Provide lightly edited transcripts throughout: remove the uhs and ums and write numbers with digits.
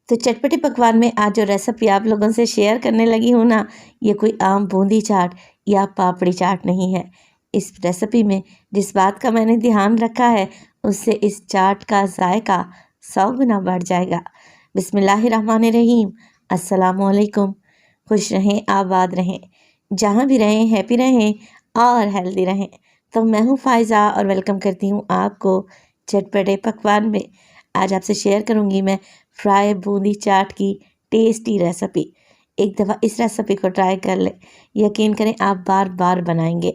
तो चटपटे पकवान में आज जो रेसिपी आप लोगों से शेयर करने लगी हूँ ना, ये कोई आम बूंदी चाट या पापड़ी चाट नहीं है। इस रेसिपी में जिस बात का मैंने ध्यान रखा है, उससे इस चाट का जायका 100 गुना बढ़ जाएगा। बिस्मिल्लाहिर्रहमानिर्रहीम। अस्सलामुअलैकुम। खुश रहें, आबाद रहें, जहाँ भी रहें हैप्पी रहें और हेल्दी रहें। तो मैं हूँ फ़ायज़ा और वेलकम करती हूँ आपको चटपटे पकवान में। आज आपसे शेयर करूँगी मैं फ्राई बूंदी चाट की टेस्टी रेसिपी। एक दफ़ा इस रेसिपी को ट्राई कर लें, यकीन करें आप बार बार बनाएंगे।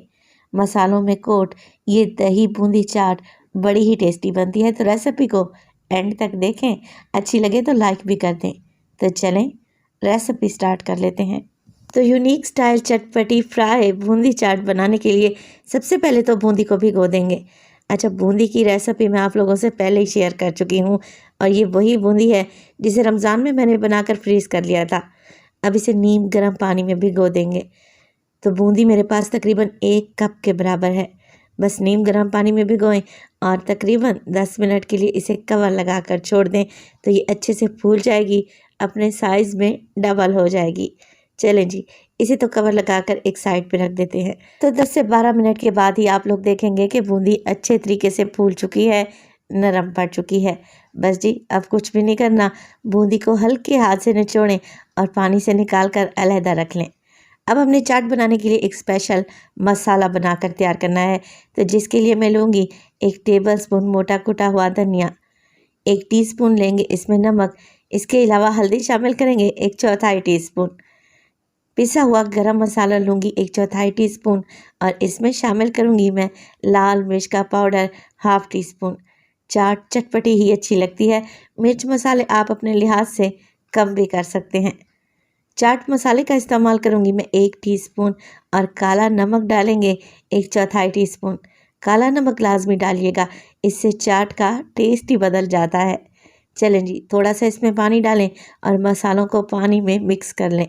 मसालों में कोट ये दही बूंदी चाट बड़ी ही टेस्टी बनती है, तो रेसिपी को एंड तक देखें, अच्छी लगे तो लाइक भी कर दें। तो चलें रेसिपी स्टार्ट कर लेते हैं। तो यूनिक स्टाइल चटपटी फ्राई बूंदी चाट बनाने के लिए सबसे पहले तो बूंदी को भिगो देंगे। अच्छा, बूंदी की रेसिपी मैं आप लोगों से पहले ही शेयर कर चुकी हूँ और ये वही बूंदी है जिसे रमज़ान में मैंने बनाकर फ्रीज़ कर लिया था। अब इसे नीम गर्म पानी में भिगो देंगे। तो बूंदी मेरे पास तकरीबन 1 कप के बराबर है। बस नीम गर्म पानी में भिगोएं और तकरीबन 10 मिनट के लिए इसे कवर लगाकर छोड़ दें, तो ये अच्छे से फूल जाएगी, अपने साइज़ में डबल हो जाएगी। चलें जी, इसे तो कवर लगाकर एक साइड पे रख देते हैं। तो 10 से 12 मिनट के बाद ही आप लोग देखेंगे कि बूंदी अच्छे तरीके से फूल चुकी है, नरम पड़ चुकी है। बस जी, अब कुछ भी नहीं करना, बूंदी को हल्के हाथ से निचोड़ें और पानी से निकाल कर अलहदा रख लें। अब हमने चाट बनाने के लिए एक स्पेशल मसाला बनाकर तैयार करना है, तो जिसके लिए मैं लूँगी 1 टेबलस्पून मोटा कुटा हुआ धनिया, 1 टीस्पून लेंगे इसमें नमक, इसके अलावा हल्दी शामिल करेंगे 1/4 टीस्पून। पिसा हुआ गरम मसाला लूँगी 1/4 टीस्पून और इसमें शामिल करूँगी मैं लाल मिर्च का पाउडर 1/2 टीस्पून। चाट चटपटी ही अच्छी लगती है, मिर्च मसाले आप अपने लिहाज से कम भी कर सकते हैं। चाट मसाले का इस्तेमाल करूँगी मैं 1 टीस्पून और काला नमक डालेंगे 1/4 टीस्पून। काला नमक लाजमी डालिएगा, इससे चाट का टेस्ट ही बदल जाता है। चलें जी, थोड़ा सा इसमें पानी डालें और मसालों को पानी में मिक्स कर लें।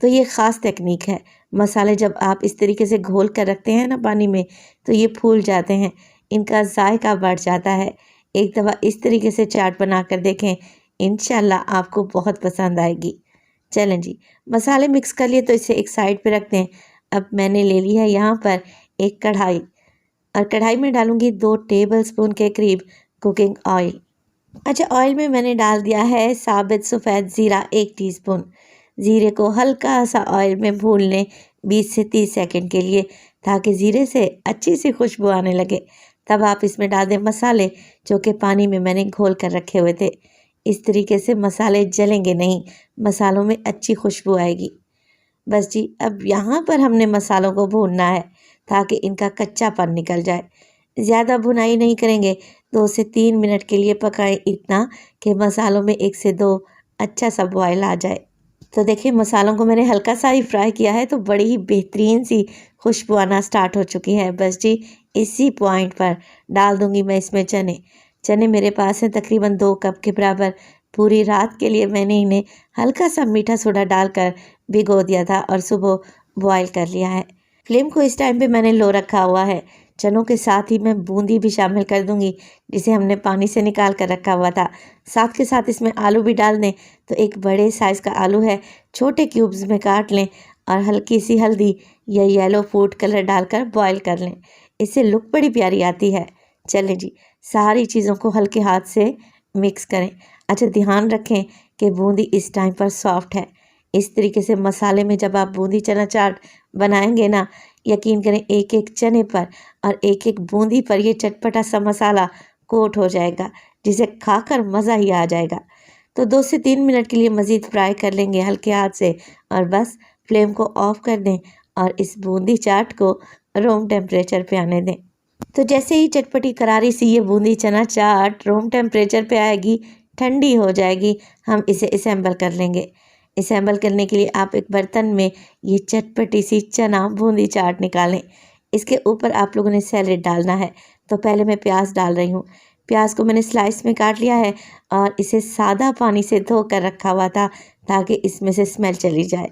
तो ये ख़ास टेक्निक है, मसाले जब आप इस तरीके से घोल कर रखते हैं ना पानी में, तो ये फूल जाते हैं, इनका जायका बढ़ जाता है। एक दफ़ा इस तरीके से चाट बना कर देखें, इंशाल्लाह आपको बहुत पसंद आएगी। चलें जी, मसाले मिक्स कर लिए तो इसे एक साइड पे रख दें। अब मैंने ले ली है यहाँ पर एक कढ़ाई और कढ़ाई में डालूँगी 2 टेबलस्पून के करीब कुकिंग ऑयल। अच्छा, ऑयल में मैंने डाल दिया है साबित सफ़ेद ज़ीरा 1 टीस्पून। ज़ीरे को हल्का सा ऑयल में भून लें 20 से 30 सेकंड के लिए, ताकि ज़ीरे से अच्छी सी खुशबू आने लगे। तब आप इसमें डाल दें मसाले जो कि पानी में मैंने घोल कर रखे हुए थे। इस तरीके से मसाले जलेंगे नहीं, मसालों में अच्छी खुशबू आएगी। बस जी, अब यहाँ पर हमने मसालों को भूनना है ताकि इनका कच्चापन निकल जाए। ज़्यादा भुनाई नहीं करेंगे, 2 से 3 मिनट के लिए पकाएं, इतना कि मसालों में 1 से 2 अच्छा सा बॉयल आ जाए। तो देखिए, मसालों को मैंने हल्का सा ही फ्राई किया है, तो बड़ी ही बेहतरीन सी खुशबू आना स्टार्ट हो चुकी है। बस जी, इसी पॉइंट पर डाल दूंगी मैं इसमें चने। चने मेरे पास हैं तकरीबन 2 कप के बराबर। पूरी रात के लिए मैंने इन्हें हल्का सा मीठा सोडा डालकर भिगो दिया था और सुबह बॉयल कर लिया है। फ्लेम को इस टाइम पे मैंने लो रखा हुआ है। चनों के साथ ही मैं बूंदी भी शामिल कर दूंगी, जिसे हमने पानी से निकाल कर रखा हुआ था। साथ के साथ इसमें आलू भी डाल दें, तो एक बड़े साइज़ का आलू है, छोटे क्यूब्स में काट लें और हल्की सी हल्दी या येलो फूड कलर डालकर बॉयल कर लें। इससे लुक बड़ी प्यारी आती है। चलें जी, सारी चीज़ों को हल्के हाथ से मिक्स करें। अच्छा, ध्यान रखें कि बूंदी इस टाइम पर सॉफ्ट है। इस तरीके से मसाले में जब आप बूंदी चना चाट बनाएंगे ना, यकीन करें एक एक चने पर और एक एक बूंदी पर ये चटपटा सा मसाला कोट हो जाएगा, जिसे खाकर मज़ा ही आ जाएगा। तो 2 से 3 मिनट के लिए मज़ीद फ्राई कर लेंगे हल्के हाथ से और बस फ्लेम को ऑफ कर दें और इस बूंदी चाट को रूम टेम्परेचर पे आने दें। तो जैसे ही चटपटी करारी सी ये बूंदी चना चाट रूम टेम्परेचर पे आएगी, ठंडी हो जाएगी, हम इसे असेंबल कर लेंगे। असेंबल करने के लिए आप एक बर्तन में ये चटपटी सी चना बूंदी चाट निकालें। इसके ऊपर आप लोगों ने सैलेड डालना है। तो पहले मैं प्याज डाल रही हूँ। प्याज को मैंने स्लाइस में काट लिया है और इसे सादा पानी से धो कर रखा हुआ था, ताकि इसमें से स्मेल चली जाए।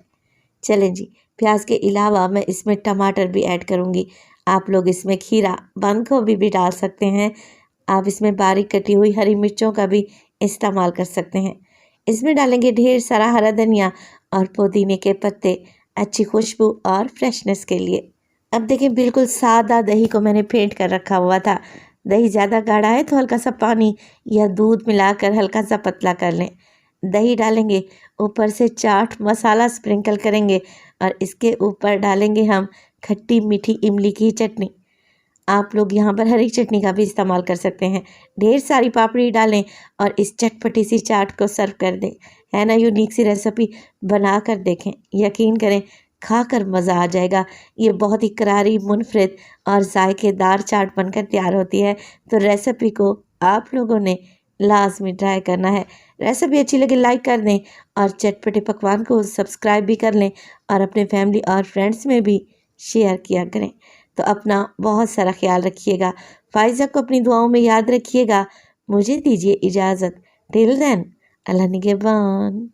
चलें जी, प्याज के अलावा मैं इसमें टमाटर भी ऐड करूँगी। आप लोग इसमें खीरा, बंद गोभी भी डाल सकते हैं। आप इसमें बारीक कटी हुई हरी मिर्चों का भी इस्तेमाल कर सकते हैं। इसमें डालेंगे ढेर सारा हरा धनिया और पुदीने के पत्ते, अच्छी खुशबू और फ्रेशनेस के लिए। अब देखिए बिल्कुल सादा दही को मैंने फेंट कर रखा हुआ था। दही ज़्यादा गाढ़ा है तो हल्का सा पानी या दूध मिलाकर हल्का सा पतला कर लें। दही डालेंगे, ऊपर से चाट मसाला स्प्रिंकल करेंगे और इसके ऊपर डालेंगे हम खट्टी मीठी इमली की चटनी। आप लोग यहाँ पर हरी चटनी का भी इस्तेमाल कर सकते हैं। ढेर सारी पापड़ी डालें और इस चटपटी सी चाट को सर्व कर दें। है ना यूनिक सी रेसिपी, बना कर देखें, यकीन करें खाकर मज़ा आ जाएगा। ये बहुत ही करारी, मुनफरिद और जायकेदार चाट बनकर तैयार होती है। तो रेसिपी को आप लोगों ने लाजमी ट्राई करना है। रेसिपी अच्छी लगे लाइक कर दें और चटपटे पकवान को सब्सक्राइब भी कर लें और अपने फैमिली और फ्रेंड्स में भी शेयर किया करें। तो अपना बहुत सारा ख्याल रखिएगा। फ़ाइज़ा को अपनी दुआओं में याद रखिएगा। मुझे दीजिए इजाज़त। टिल देन, अल्लाह निगहबान।